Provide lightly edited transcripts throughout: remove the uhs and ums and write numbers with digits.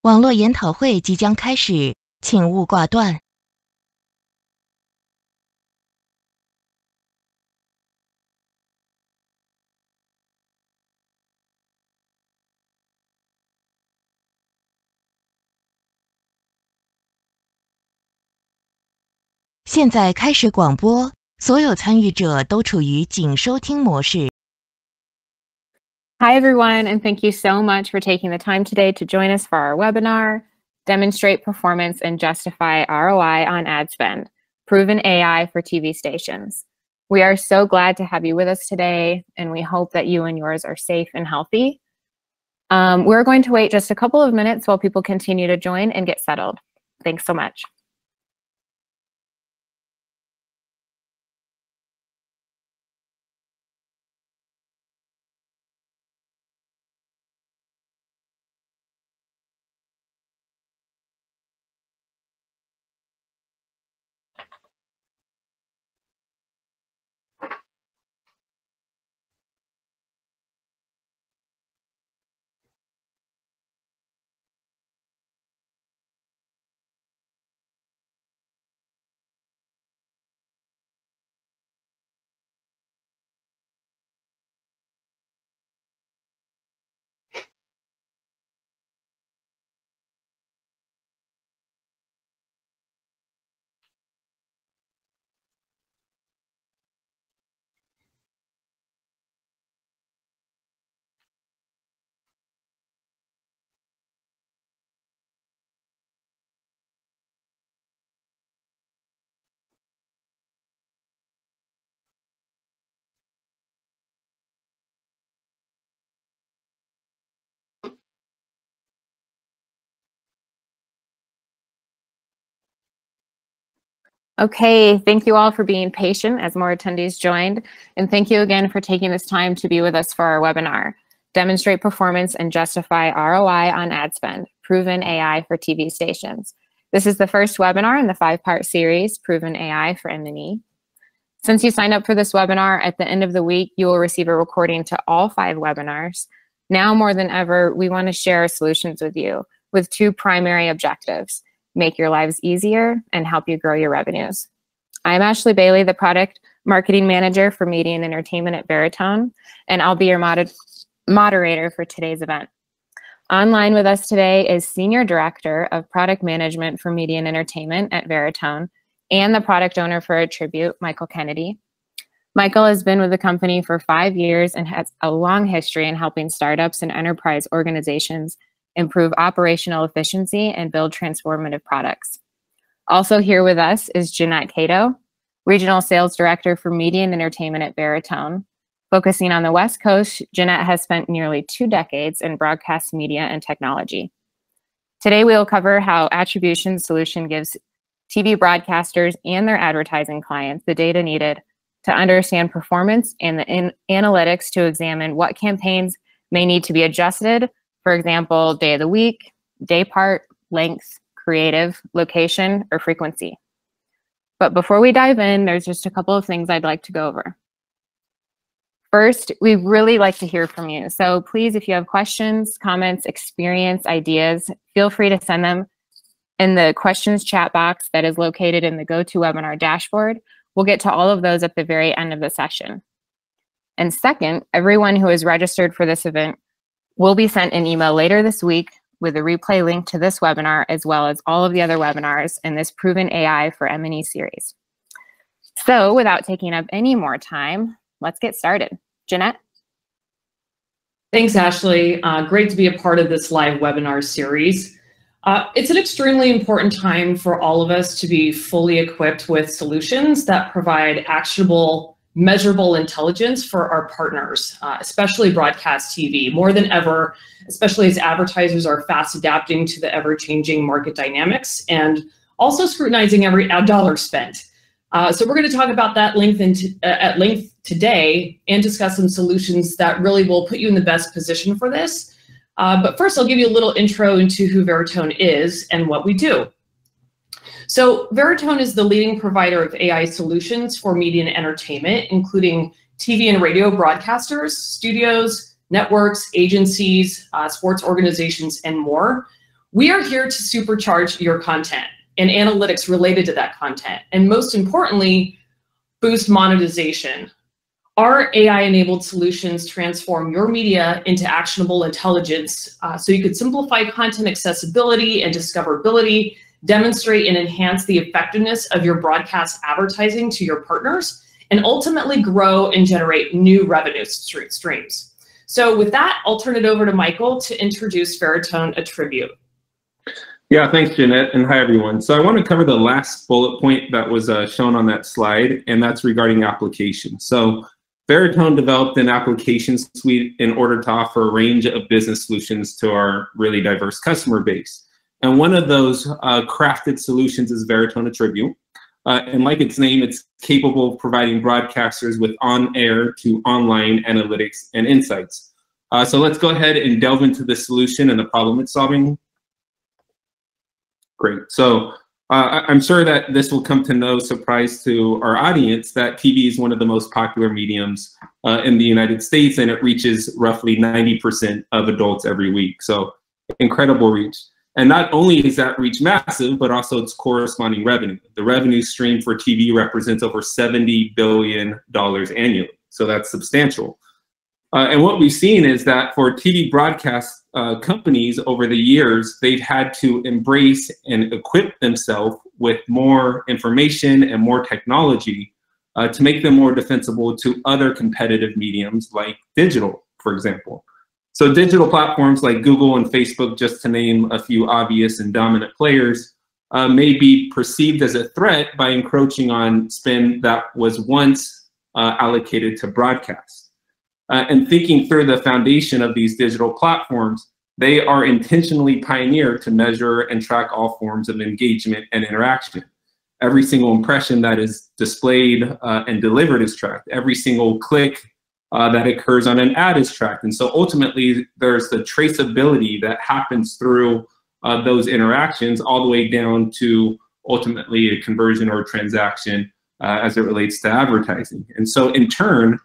网络研讨会即将开始，请勿挂断。现在开始广播，所有参与者都处于仅收听模式。Hi, everyone, and thank you so much for taking the time today to join us for our webinar, Demonstrate Performance and Justify ROI on Ad Spend, Proven AI for TV Stations. We are so glad to have you with us today, and we hope that you and yours are safe and healthy. We're going to wait just a couple of minutes while people continue to join and get settled. Thanks so much. Okay, thank you all for being patient as more attendees joined, and thank you again for taking this time to be with us for our webinar, Demonstrate Performance and Justify ROI on Ad Spend, Proven AI for TV Stations. This is the first webinar in the 5-part series, Proven AI for M&E. Since you signed up for this webinar, at the end of the week, you will receive a recording to all 5 webinars. Now more than ever, we want to share our solutions with you with 2 primary objectives: make your lives easier and help you grow your revenues. I'm Ashley Bailey, the Product Marketing Manager for Media and Entertainment at Veritone, and I'll be your moderator for today's event. Online with us today is Senior Director of Product Management for Media and Entertainment at Veritone and the Product Owner for Attribute, Michael Kennedy. Michael has been with the company for 5 years and has a long history in helping startups and enterprise organizations improve operational efficiency and build transformative products. Also here with us is Jeanette Cato, Regional Sales Director for Media and Entertainment at Veritone. Focusing on the West Coast, Jeanette has spent nearly 2 decades in broadcast media and technology. Today we will cover how Attribution solution gives TV broadcasters and their advertising clients the data needed to understand performance and the analytics to examine what campaigns may need to be adjusted. For example, day of the week, day part, length, creative, location, or frequency. But before we dive in, there's just a couple of things I'd like to go over. First, we'd really like to hear from you. So please, if you have questions, comments, experience, ideas, feel free to send them in the questions chat box that is located in the GoToWebinar dashboard. We'll get to all of those at the very end of the session. And second, everyone who is registered for this event will be sent an email later this week with a replay link to this webinar, as well as all of the other webinars in this Proven AI for M&E series. So without taking up any more time, let's get started. Jeanette? Thanks, Ashley. Great to be a part of this live webinar series. It's an extremely important time for all of us to be fully equipped with solutions that provide actionable, measurable intelligence for our partners, especially broadcast TV, more than ever, especially as advertisers are fast adapting to the ever-changing market dynamics and also scrutinizing every ad dollar spent. So we're going to talk about that at length today and discuss some solutions that really will put you in the best position for this. But first, I'll give you a little intro into who Veritone is and what we do. So Veritone is the leading provider of AI solutions for media and entertainment, including TV and radio broadcasters, studios, networks, agencies, sports organizations, and more. We are here to supercharge your content and analytics related to that content, and most importantly, boost monetization. Our AI-enabled solutions transform your media into actionable intelligence so you could simplify content accessibility and discoverability, demonstrate and enhance the effectiveness of your broadcast advertising to your partners, and ultimately grow and generate new revenue streams. So with that, I'll turn it over to Michael to introduce Veritone Attribute. Yeah, thanks, Jeanette, and hi, everyone. So I want to cover the last bullet point that was shown on that slide, and that's regarding applications. So Veritone developed an application suite in order to offer a range of business solutions to our really diverse customer base. And one of those crafted solutions is Veritone Attribute. And like its name, it's capable of providing broadcasters with on-air to online analytics and insights. So let's go ahead and delve into the solution and the problem it's solving. Great. So I'm sure that this will come to no surprise to our audience that TV is one of the most popular mediums in the United States, and it reaches roughly 90% of adults every week. So incredible reach. And not only is that reach massive, but also its corresponding revenue. The revenue stream for TV represents over $70 billion annually. So that's substantial. And what we've seen is that for TV broadcast companies over the years, they've had to embrace and equip themselves with more information and more technology to make them more defensible to other competitive mediums like digital, for example. So digital platforms like Google and Facebook, just to name a few obvious and dominant players, may be perceived as a threat by encroaching on spend that was once allocated to broadcast. And thinking through the foundation of these digital platforms, they are intentionally pioneered to measure and track all forms of engagement and interaction. Every single impression that is displayed and delivered is tracked. Every single click that occurs on an ad is tracked. And so ultimately, there's the traceability that happens through those interactions all the way down to ultimately a conversion or a transaction as it relates to advertising. And so in turn,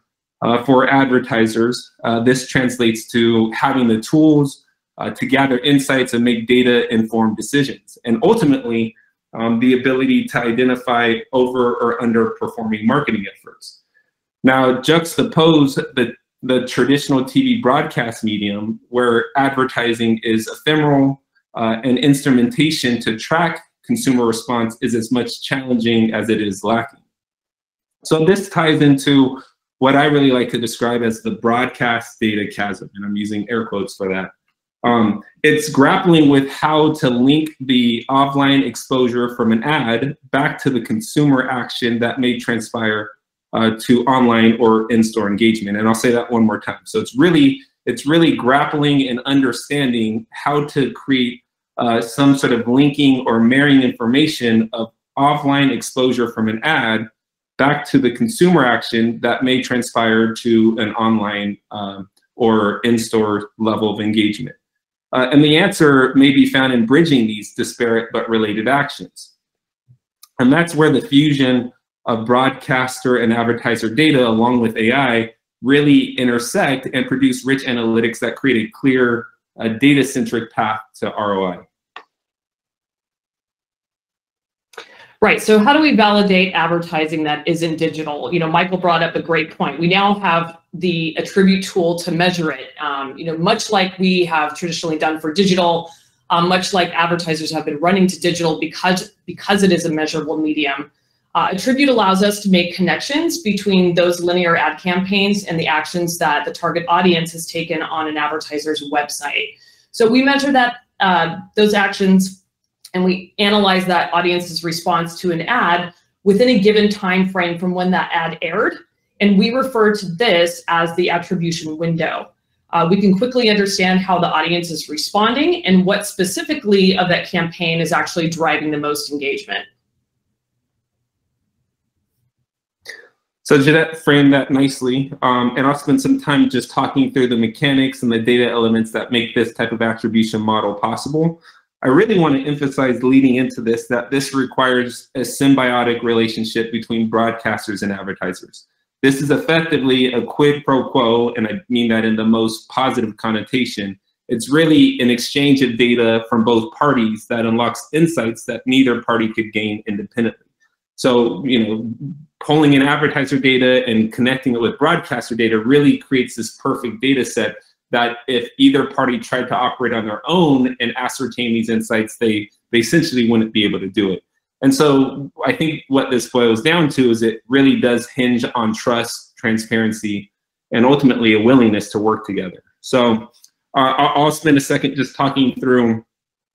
for advertisers, this translates to having the tools to gather insights and make data-informed decisions. And ultimately, the ability to identify over or underperforming marketing efforts. Now, juxtapose the traditional TV broadcast medium where advertising is ephemeral and instrumentation to track consumer response is as much challenging as it is lacking. So this ties into what I really like to describe as the broadcast data chasm, and I'm using air quotes for that. It's grappling with how to link the offline exposure from an ad back to the consumer action that may transpire to online or in-store engagement. And I'll say that one more time. So it's really grappling and understanding how to create some sort of linking or marrying information of offline exposure from an ad back to the consumer action that may transpire to an online or in-store level of engagement. And the answer may be found in bridging these disparate but related actions. And that's where the fusion of broadcaster and advertiser data along with AI really intersect and produce rich analytics that create a clear data-centric path to ROI. Right, so how do we validate advertising that isn't digital? Michael brought up a great point. We now have the Attribute tool to measure it. Much like we have traditionally done for digital, much like advertisers have been running to digital because it is a measurable medium. Attribute allows us to make connections between those linear ad campaigns and the actions that the target audience has taken on an advertiser's website. So we measure that those actions, and we analyze that audience's response to an ad within a given time frame from when that ad aired, and we refer to this as the attribution window. We can quickly understand how the audience is responding and what specifically of that campaign is actually driving the most engagement. So Jeanette framed that nicely, and I'll spend some time just talking through the mechanics and the data elements that make this type of attribution model possible. I really want to emphasize leading into this that this requires a symbiotic relationship between broadcasters and advertisers. This is effectively a quid pro quo, and I mean that in the most positive connotation. It's really an exchange of data from both parties that unlocks insights that neither party could gain independently. So, pulling in advertiser data and connecting it with broadcaster data really creates this perfect data set that if either party tried to operate on their own and ascertain these insights, they essentially wouldn't be able to do it. And so I think what this boils down to is it really does hinge on trust, transparency, and ultimately a willingness to work together. So I'll spend a second just talking through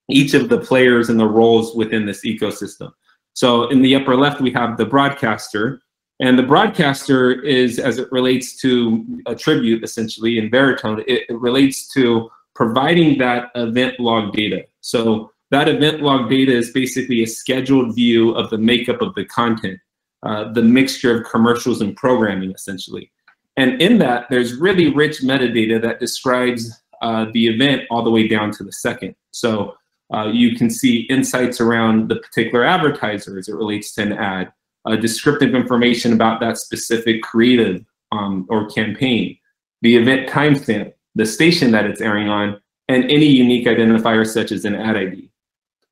each of the players and the roles within this ecosystem. So in the upper left, we have the broadcaster. And the broadcaster is, as it relates to Attribute, essentially, in Veritone, it relates to providing that event log data. So that event log data is basically a scheduled view of the makeup of the content, the mixture of commercials and programming, essentially. And in that, there's really rich metadata that describes the event all the way down to the second. So you can see insights around the particular advertiser as it relates to an ad, descriptive information about that specific creative or campaign, the event timestamp, the station that it's airing on, and any unique identifier such as an ad ID.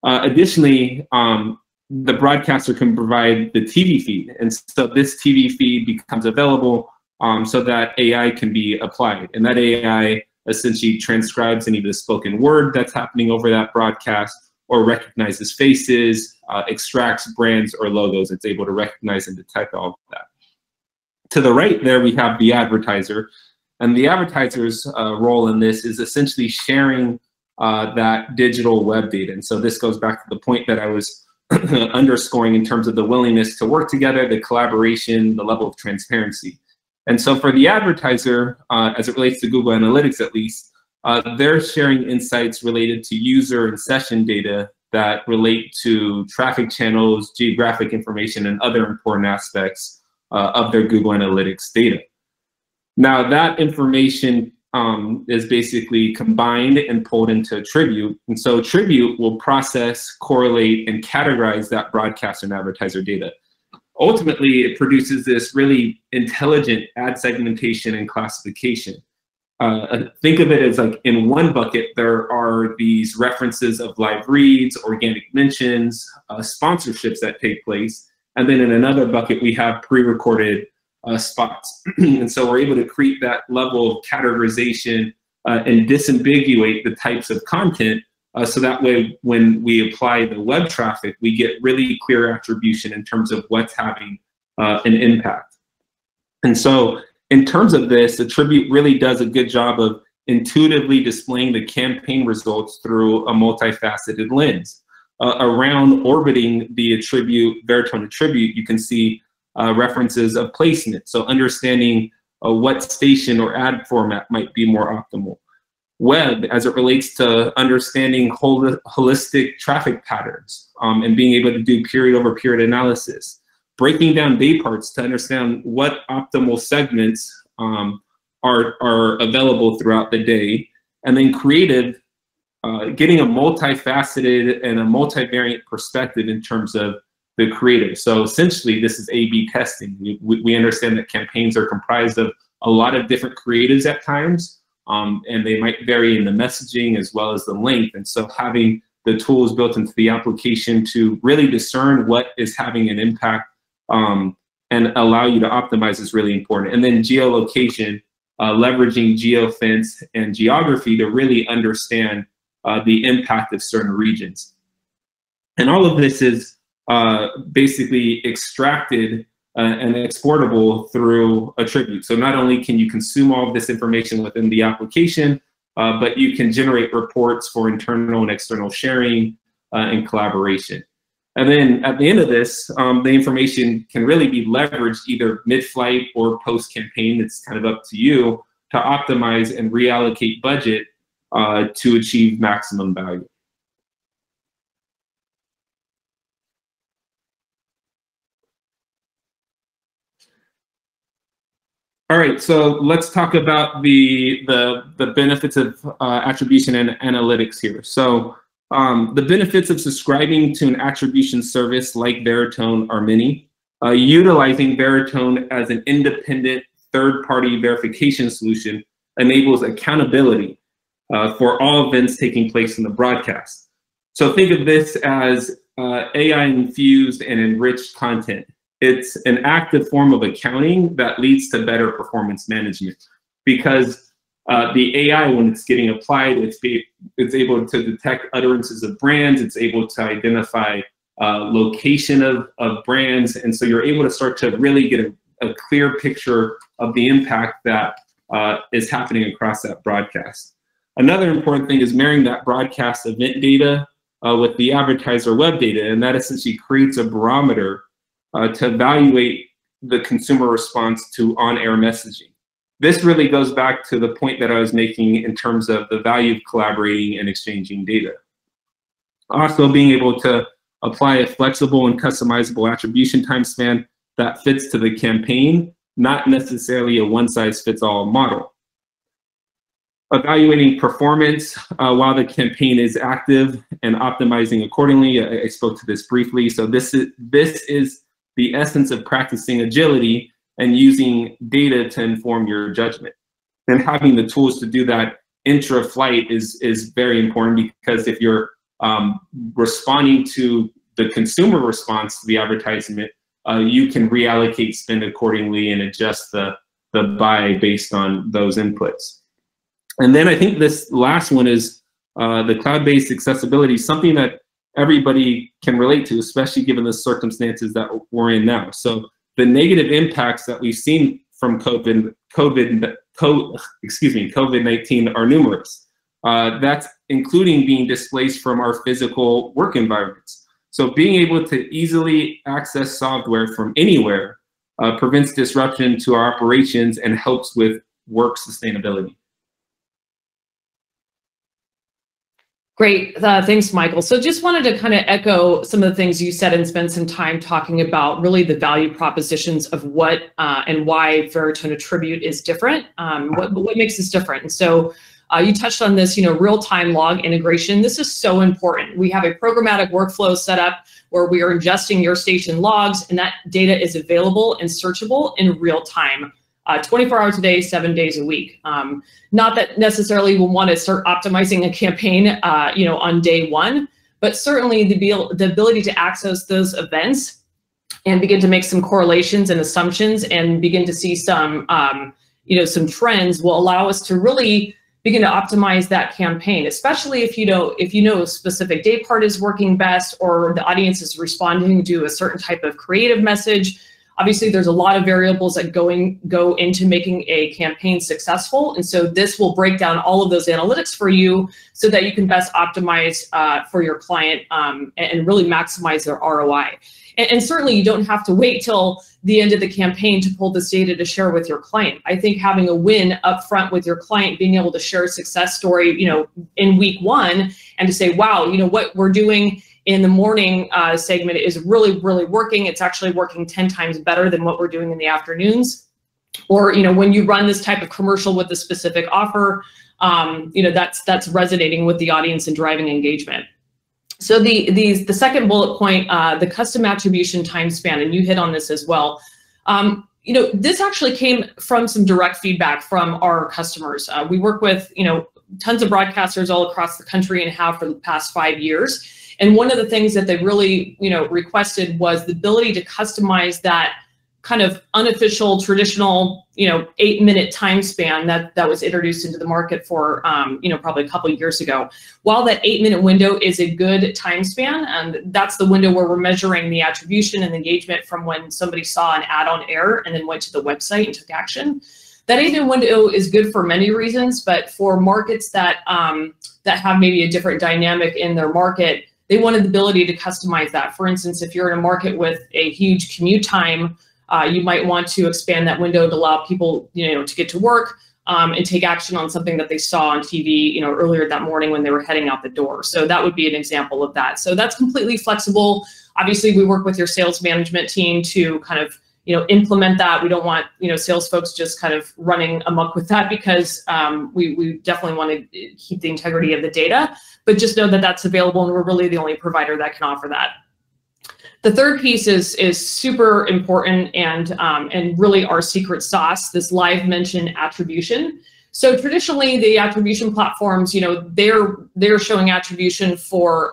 Additionally, the broadcaster can provide the TV feed, and so this TV feed becomes available so that AI can be applied, and that AI essentially transcribes any of the spoken word that's happening over that broadcast, or recognizes faces, extracts brands or logos. It's able to recognize and detect all of that. To the right there, we have the advertiser. And the advertiser's role in this is essentially sharing that digital web data. And so this goes back to the point that I was underscoring in terms of the willingness to work together, the collaboration, the level of transparency. And so for the advertiser, as it relates to Google Analytics at least, they're sharing insights related to user and session data that relate to traffic channels, geographic information, and other important aspects of their Google Analytics data. Now that information is basically combined and pulled into Attribute. And so Attribute will process, correlate, and categorize that broadcast and advertiser data. Ultimately, it produces this really intelligent ad segmentation and classification. Think of it as like in one bucket, there are these references of live reads, organic mentions, sponsorships that take place. And then in another bucket, we have pre-recorded spots. And so we're able to create that level of categorization and disambiguate the types of content so that way when we apply the web traffic, we get really clear attribution in terms of what's having an impact. And so in terms of this, Attribute really does a good job of intuitively displaying the campaign results through a multifaceted lens. Around orbiting the Veritone Attribute, you can see references of placement. So understanding what station or ad format might be more optimal. Web, as it relates to understanding holistic traffic patterns and being able to do period over period analysis. Breaking down day parts to understand what optimal segments are available throughout the day. And then creative, getting a multifaceted and a multivariant perspective in terms of the creative. So essentially, this is A/B testing. We understand that campaigns are comprised of a lot of different creatives at times, and they might vary in the messaging as well as the length. And so having the tools built into the application to really discern what is having an impact and allow you to optimize is really important. And then geolocation, leveraging geofence and geography to really understand the impact of certain regions. And all of this is basically extracted and exportable through Attribute. So not only can you consume all of this information within the application, but you can generate reports for internal and external sharing and collaboration. And then at the end of this, the information can really be leveraged either mid-flight or post-campaign. It's kind of up to you to optimize and reallocate budget to achieve maximum value. All right, so let's talk about the benefits of attribution and analytics here. So the benefits of subscribing to an attribution service like Veritone are many. Utilizing Veritone as an independent third-party verification solution enables accountability for all events taking place in the broadcast. So think of this as AI-infused and enriched content. It's an active form of accounting that leads to better performance management, because the AI, when it's getting applied, it's able to detect utterances of brands, it's able to identify location of brands, and so you're able to start to really get a clear picture of the impact that is happening across that broadcast. Another important thing is marrying that broadcast event data with the advertiser web data, and that essentially creates a barometer to evaluate the consumer response to on-air messaging. This really goes back to the point that I was making in terms of the value of collaborating and exchanging data. Also, being able to apply a flexible and customizable attribution time span that fits to the campaign, not necessarily a one-size-fits-all model. Evaluating performance while the campaign is active and optimizing accordingly. I spoke to this briefly. So this is the essence of practicing agility and using data to inform your judgment. And having the tools to do that intra-flight is very important, because if you're responding to the consumer response to the advertisement, you can reallocate spend accordingly and adjust the buy based on those inputs. And then I think this last one is the cloud-based accessibility, something that everybody can relate to, especially given the circumstances that we're in now. So the negative impacts that we've seen from COVID-19 are numerous. That's including being displaced from our physical work environments. So being able to easily access software from anywhere prevents disruption to our operations and helps with work sustainability. Great, thanks, Michael. So just wanted to kind of echo some of the things you said and spend some time talking about really the value propositions of what and why Veritone Attribute is different, what makes this different. And so you touched on this, real-time log integration. This is so important. We have a programmatic workflow set up where we are ingesting your station logs, and that data is available and searchable in real time. 24 hours a day, 7 days a week. Not that necessarily we'll want to start optimizing a campaign, on day one, but certainly the ability to access those events and begin to make some correlations and assumptions and begin to see some, some trends will allow us to really begin to optimize that campaign, especially if you know a specific day part is working best or the audience is responding to a certain type of creative message. Obviously, there's a lot of variables that go into making a campaign successful. And so this will break down all of those analytics for you so that you can best optimize for your client and really maximize their ROI. And certainly you don't have to wait till the end of the campaign to pull this data to share with your client. I think having a win up front with your client, being able to share a success story, in week one, and to say, wow, what we're doing in the morning segment is really, really working. It's actually working 10 times better than what we're doing in the afternoons. Or, when you run this type of commercial with a specific offer, that's resonating with the audience and driving engagement. So the second bullet point, the custom attribution time span, and you hit on this as well. This actually came from some direct feedback from our customers. We work with, tons of broadcasters all across the country and have for the past 5 years. And one of the things that they really, requested was the ability to customize that kind of unofficial, traditional, 8-minute time span that was introduced into the market for, probably a couple of years ago. While that 8-minute window is a good time span, and that's the window where we're measuring the attribution and engagement from when somebody saw an ad on air and then went to the website and took action. That 8-minute window is good for many reasons, but for markets that have maybe a different dynamic in their market, they wanted the ability to customize that. For instance, if you're in a market with a huge commute time, you might want to expand that window to allow people, to get to work and take action on something that they saw on TV, earlier that morning when they were heading out the door. So that would be an example of that. So that's completely flexible. Obviously, we work with your sales management team to kind of, implement that. We don't want, sales folks just kind of running amok with that, because we definitely want to keep the integrity of the data, but just know that that's available and we're really the only provider that can offer that. The third piece is super important and really our secret sauce, this live mention attribution. So traditionally, the attribution platforms, they're showing attribution for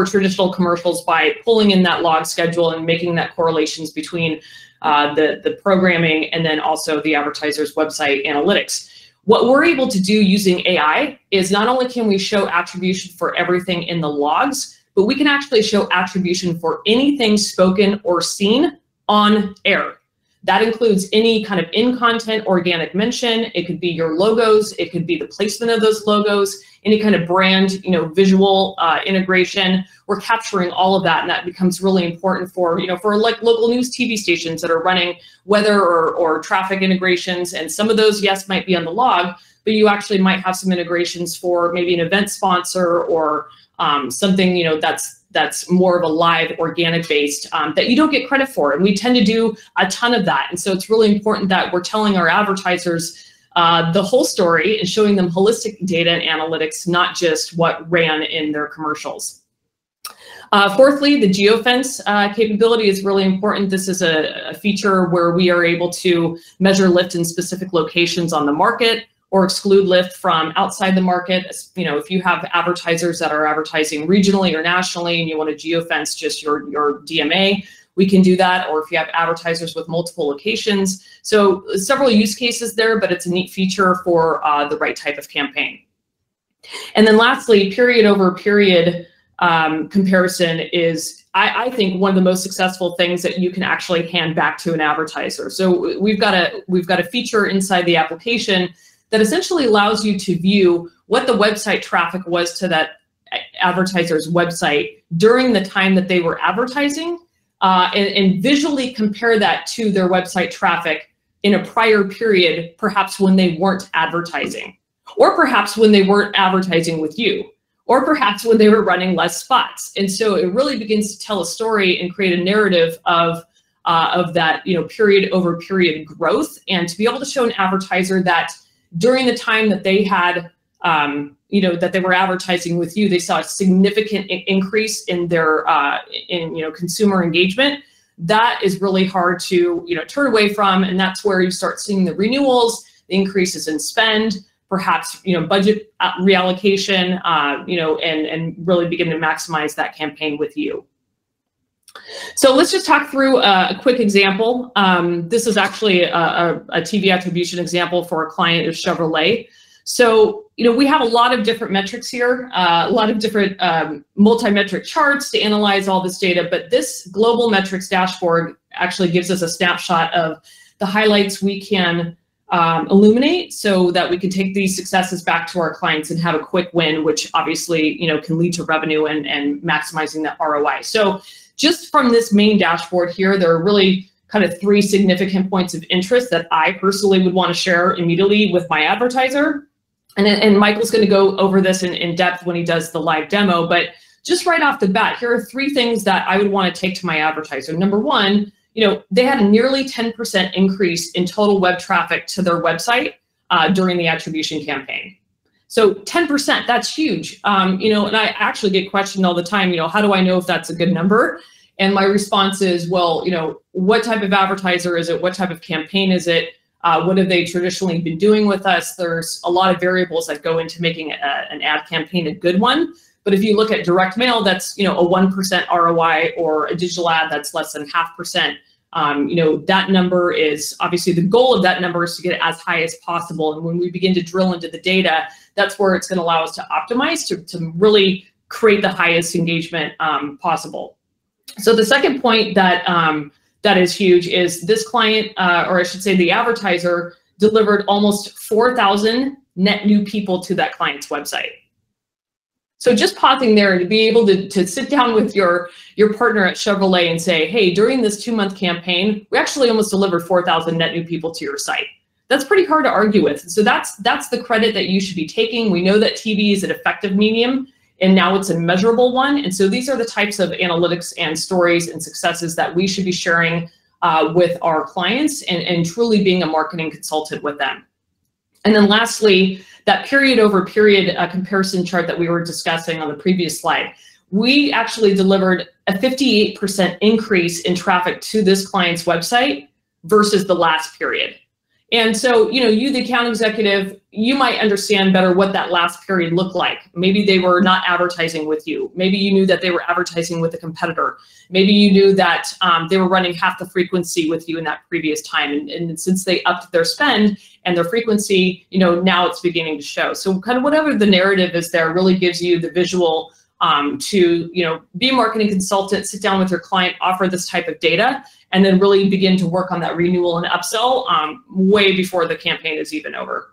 traditional commercials by pulling in that log schedule and making that correlations between the programming and then also the advertiser's website analytics. What we're able to do using AI is not only can we show attribution for everything in the logs, but we can actually show attribution for anything spoken or seen on air. That includes any kind of in-content organic mention. It could be your logos. It could be the placement of those logos, any kind of brand, visual integration. We're capturing all of that, and that becomes really important for, for like local news TV stations that are running weather or traffic integrations. And some of those, yes, might be on the log, but you actually might have some integrations for maybe an event sponsor or something, that's more of a live organic based that you don't get credit for. And we tend to do a ton of that. And so it's really important that we're telling our advertisers the whole story and showing them holistic data and analytics, not just what ran in their commercials. Fourthly, the Geofence capability is really important. This is a feature where we are able to measure lift in specific locations on the market or exclude lift from outside the market. If you have advertisers that are advertising regionally or nationally and you want to geofence just your DMA, we can do that. Or if you have advertisers with multiple locations. So several use cases there, but it's a neat feature for the right type of campaign. And then lastly, period over period comparison is, I think, one of the most successful things that you can actually hand back to an advertiser. So we've got a feature inside the application that essentially allows you to view what the website traffic was to that advertiser's website during the time that they were advertising, and visually compare that to their website traffic in a prior period, perhaps when they weren't advertising, or perhaps when they weren't advertising with you, or perhaps when they were running less spots. And so it really begins to tell a story and create a narrative of that period over period growth, and to be able to show an advertiser that during the time that they had, that they were advertising with you, they saw a significant increase in their, consumer engagement. That is really hard to, turn away from, and that's where you start seeing the renewals, the increases in spend, perhaps, budget reallocation, and really begin to maximize that campaign with you. So let's just talk through a quick example. This is actually a TV attribution example for a client of Chevrolet. So, we have a lot of different metrics here, a lot of different multi-metric charts to analyze all this data, but this global metrics dashboard actually gives us a snapshot of the highlights we can illuminate so that we can take these successes back to our clients and have a quick win, which obviously, can lead to revenue and maximizing that ROI. So just from this main dashboard here, there are really kind of 3 significant points of interest that I personally would want to share immediately with my advertiser. And Michael's going to go over this in depth when he does the live demo, but just right off the bat, here are 3 things that I would want to take to my advertiser. Number 1, they had a nearly 10% increase in total web traffic to their website during the attribution campaign. So 10%, that's huge. And I actually get questioned all the time, how do I know if that's a good number? And my response is, well, what type of advertiser is it? What type of campaign is it? What have they traditionally been doing with us? There's a lot of variables that go into making an ad campaign a good one. But if you look at direct mail, that's, a 1% ROI, or a digital ad that's less than 0.5%. That number is obviously, the goal of that number is to get it as high as possible. And when we begin to drill into the data, that's where it's going to allow us to optimize to really create the highest engagement possible. So the second point that that is huge is this client, or I should say the advertiser, delivered almost 4,000 net new people to that client's website. So just pausing there to be able to sit down with your partner at Chevrolet and say, hey, during this 2-month campaign, we actually almost delivered 4,000 net new people to your site. That's pretty hard to argue with. So that's the credit that you should be taking. We know that TV is an effective medium, and now it's a measurable one. And so these are the types of analytics and stories and successes that we should be sharing with our clients and truly being a marketing consultant with them. And then lastly, that period over period comparison chart that we were discussing on the previous slide, we actually delivered a 58% increase in traffic to this client's website versus the last period. And so, you, the account executive, you might understand better what that last period looked like. Maybe they were not advertising with you. Maybe you knew that they were advertising with a competitor. Maybe you knew that they were running half the frequency with you in that previous time. And since they upped their spend and their frequency, now it's beginning to show. So kind of whatever the narrative is there really gives you the visual to be a marketing consultant, sit down with your client, offer this type of data, and then really begin to work on that renewal and upsell way before the campaign is even over.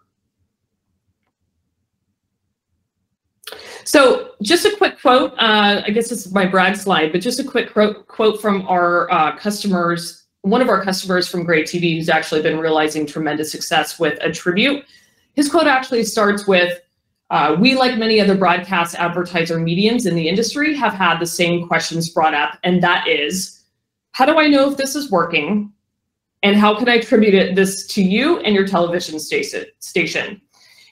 So just a quick quote, I guess this is my brag slide, but just a quick quote from our customers, one of our customers from Great TV who's actually been realizing tremendous success with Attribute. His quote actually starts with, we, like many other broadcast advertiser mediums in the industry, have had the same questions brought up, and that is, how do I know if this is working? And how can I attribute this to you and your television station?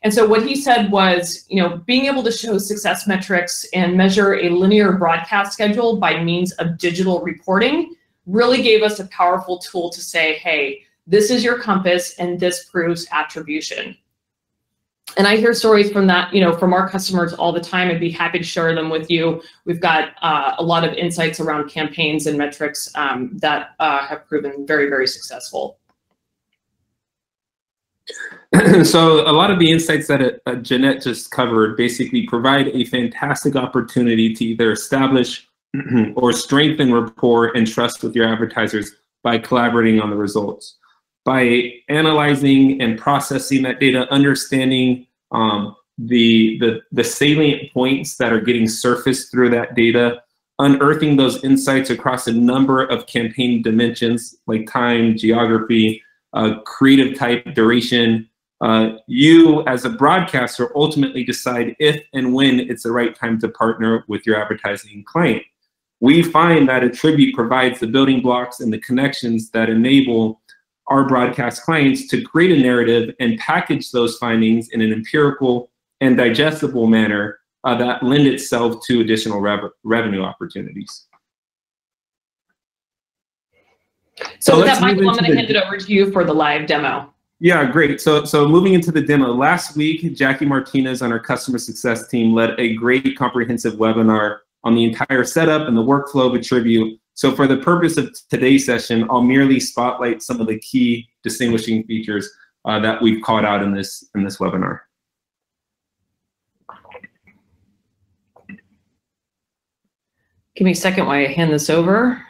And so what he said was, being able to show success metrics and measure a linear broadcast schedule by means of digital reporting really gave us a powerful tool to say, hey, this is your compass and this proves attribution. And I hear stories from that, from our customers all the time. I'd be happy to share them with you. We've got a lot of insights around campaigns and metrics that have proven very, very successful. So a lot of the insights that Jeanette just covered basically provide a fantastic opportunity to either establish or strengthen rapport and trust with your advertisers by collaborating on the results. By analyzing and processing that data, understanding the salient points that are getting surfaced through that data, unearthing those insights across a number of campaign dimensions like time, geography, creative type, duration. You as a broadcaster ultimately decide if and when it's the right time to partner with your advertising client. We find that Attribute provides the building blocks and the connections that enable our broadcast clients to create a narrative and package those findings in an empirical and digestible manner that lend itself to additional revenue opportunities. So with that, Michael, I'm going to hand it over to you for the live demo. Yeah, great. So moving into the demo, last week, Jackie Martinez on our customer success team led a great comprehensive webinar on the entire setup and the workflow of Attribute. So for the purpose of today's session, I'll merely spotlight some of the key distinguishing features that we've called out in this webinar. Give me a second while I hand this over.